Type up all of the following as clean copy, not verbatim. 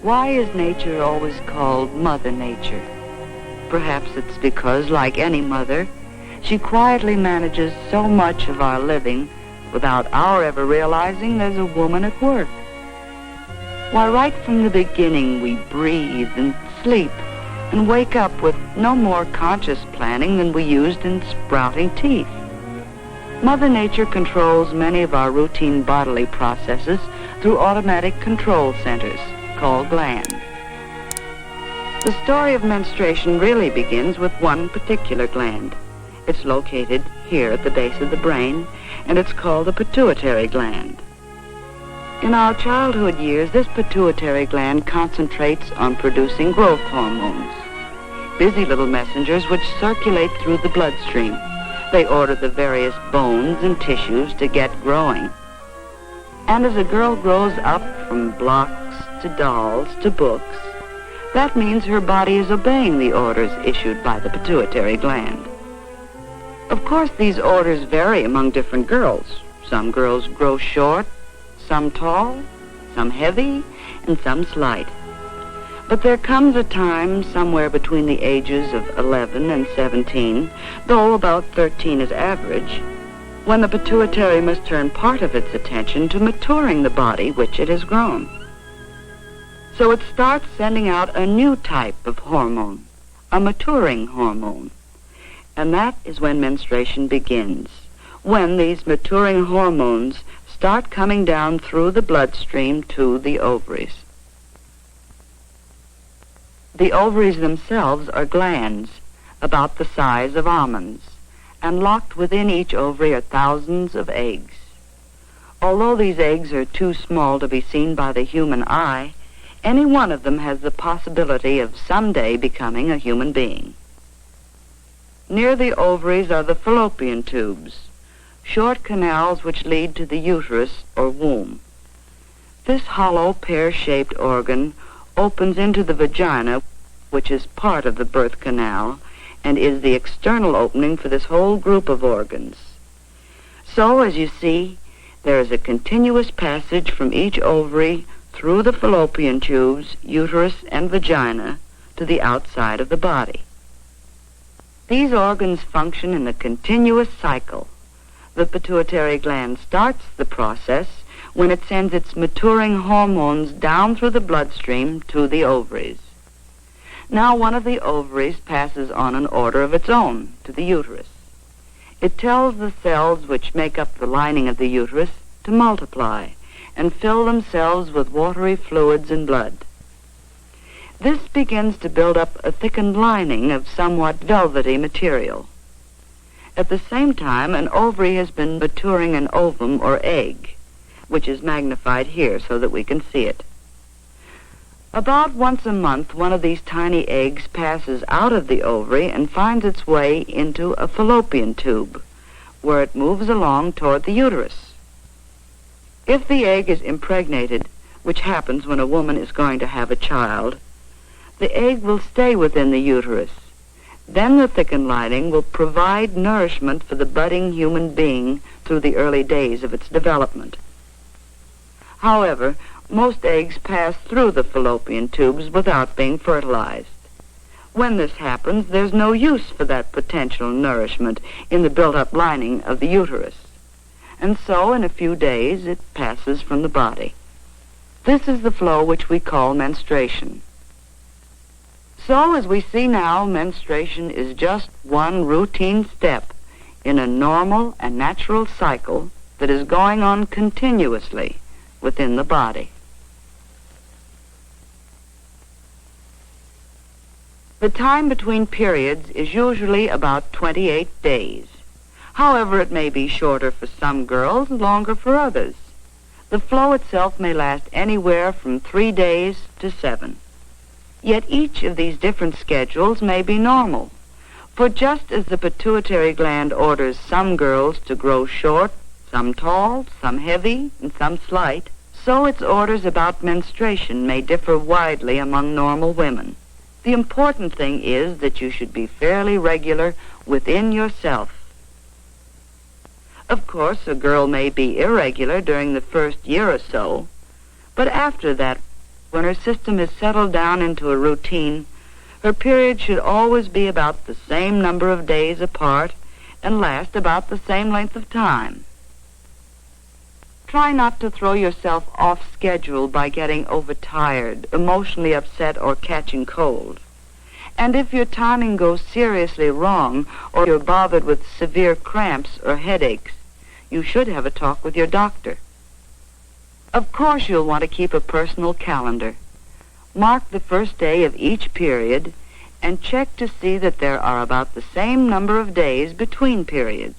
Why is nature always called Mother Nature? Perhaps it's because, like any mother, she quietly manages so much of our living without our ever realizing there's a woman at work. Why, right from the beginning, we breathe and sleep and wake up with no more conscious planning than we used in sprouting teeth. Mother Nature controls many of our routine bodily processes through automatic control centers called glands. The story of menstruation really begins with one particular gland. It's located here at the base of the brain, and it's called the pituitary gland. In our childhood years, this pituitary gland concentrates on producing growth hormones, busy little messengers which circulate through the bloodstream. They order the various bones and tissues to get growing. And as a girl grows up from blocks to dolls to books, that means her body is obeying the orders issued by the pituitary gland. Of course, these orders vary among different girls. Some girls grow short, some tall, some heavy, and some slight. But there comes a time somewhere between the ages of 11 and 17, though about 13 is average, when the pituitary must turn part of its attention to maturing the body which it has grown. So it starts sending out a new type of hormone, a maturing hormone. And that is when menstruation begins, when these maturing hormones start coming down through the bloodstream to the ovaries. The ovaries themselves are glands about the size of almonds, and locked within each ovary are thousands of eggs. Although these eggs are too small to be seen by the human eye, any one of them has the possibility of someday becoming a human being. Near the ovaries are the fallopian tubes, short canals which lead to the uterus or womb. This hollow pear-shaped organ opens into the vagina, which is part of the birth canal, and is the external opening for this whole group of organs. So, as you see, there is a continuous passage from each ovary through the fallopian tubes, uterus, and vagina to the outside of the body. These organs function in a continuous cycle. The pituitary gland starts the process when it sends its maturing hormones down through the bloodstream to the ovaries. Now one of the ovaries passes on an order of its own to the uterus. It tells the cells which make up the lining of the uterus to multiply and fill themselves with watery fluids and blood. This begins to build up a thickened lining of somewhat velvety material. At the same time, an ovary has been maturing an ovum or egg, which is magnified here so that we can see it. About once a month, one of these tiny eggs passes out of the ovary and finds its way into a fallopian tube, where it moves along toward the uterus. If the egg is impregnated, which happens when a woman is going to have a child, the egg will stay within the uterus. Then the thickened lining will provide nourishment for the budding human being through the early days of its development. However, most eggs pass through the fallopian tubes without being fertilized. When this happens, there's no use for that potential nourishment in the built-up lining of the uterus. And so, in a few days, it passes from the body. This is the flow which we call menstruation. So, as we see now, menstruation is just one routine step in a normal and natural cycle that is going on continuously within the body. The time between periods is usually about 28 days. However, it may be shorter for some girls and longer for others. The flow itself may last anywhere from 3 days to 7. Yet each of these different schedules may be normal, for just as the pituitary gland orders some girls to grow short, some tall, some heavy, and some slight, so its orders about menstruation may differ widely among normal women. The important thing is that you should be fairly regular within yourself. Of course, a girl may be irregular during the first year or so, but after that, when her system has settled down into a routine, her period should always be about the same number of days apart and last about the same length of time. Try not to throw yourself off schedule by getting overtired, emotionally upset, or catching cold. And if your timing goes seriously wrong, or you're bothered with severe cramps or headaches, you should have a talk with your doctor. Of course, you'll want to keep a personal calendar. Mark the first day of each period and check to see that there are about the same number of days between periods.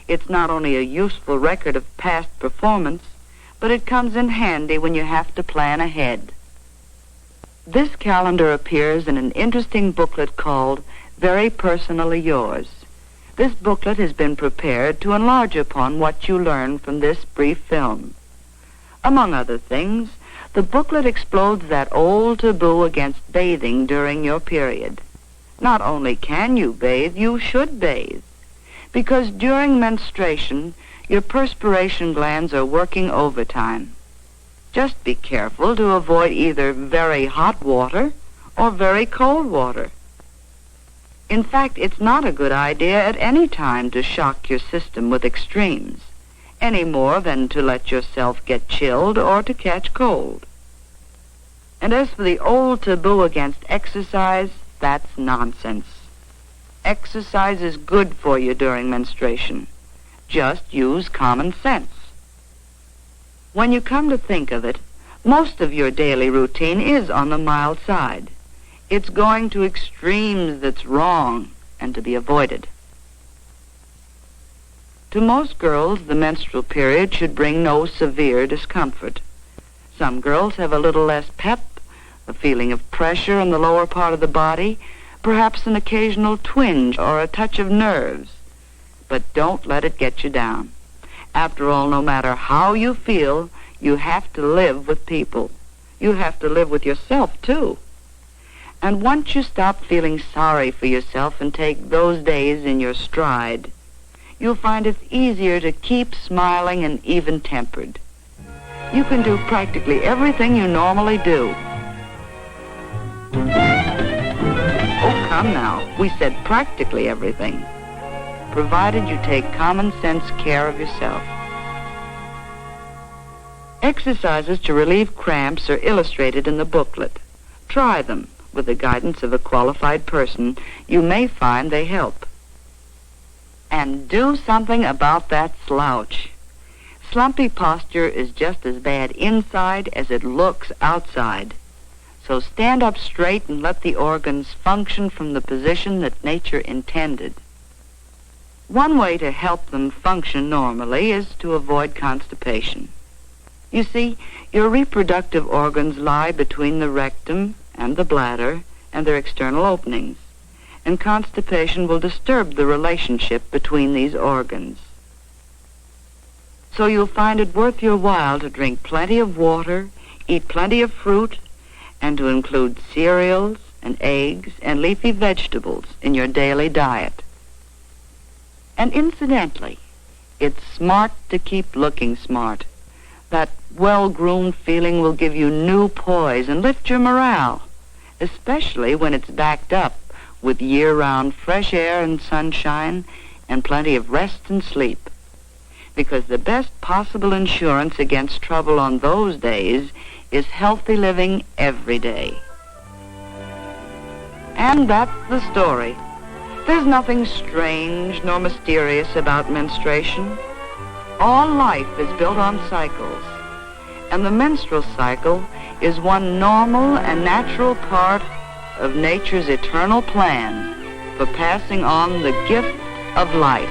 It's not only a useful record of past performance, but it comes in handy when you have to plan ahead. This calendar appears in an interesting booklet called Very Personally Yours. This booklet has been prepared to enlarge upon what you learn from this brief film. Among other things, the booklet explodes that old taboo against bathing during your period. Not only can you bathe, you should bathe. Because during menstruation, your perspiration glands are working overtime. Just be careful to avoid either very hot water or very cold water. In fact, it's not a good idea at any time to shock your system with extremes, any more than to let yourself get chilled or to catch cold. And as for the old taboo against exercise, that's nonsense. Exercise is good for you during menstruation. Just use common sense. When you come to think of it, most of your daily routine is on the mild side. It's going to extremes that's wrong and to be avoided. To most girls, the menstrual period should bring no severe discomfort. Some girls have a little less pep, a feeling of pressure in the lower part of the body, perhaps an occasional twinge or a touch of nerves. But don't let it get you down. After all, no matter how you feel, you have to live with people. You have to live with yourself, too. And once you stop feeling sorry for yourself and take those days in your stride, you'll find it's easier to keep smiling and even-tempered. You can do practically everything you normally do. Oh, come now. We said practically everything, provided you take common sense care of yourself. Exercises to relieve cramps are illustrated in the booklet. Try them. With the guidance of a qualified person, you may find they help. And do something about that slouch. Slumpy posture is just as bad inside as it looks outside. So stand up straight and let the organs function from the position that nature intended. One way to help them function normally is to avoid constipation. You see, your reproductive organs lie between the rectum and the bladder and their external openings, and constipation will disturb the relationship between these organs. So you'll find it worth your while to drink plenty of water, eat plenty of fruit, and to include cereals and eggs and leafy vegetables in your daily diet. And incidentally, it's smart to keep looking smart. That well-groomed feeling will give you new poise and lift your morale, especially when it's backed up with year-round fresh air and sunshine and plenty of rest and sleep. Because the best possible insurance against trouble on those days is healthy living every day. And that's the story. There's nothing strange nor mysterious about menstruation. All life is built on cycles, and the menstrual cycle is one normal and natural part of nature's eternal plan for passing on the gift of life.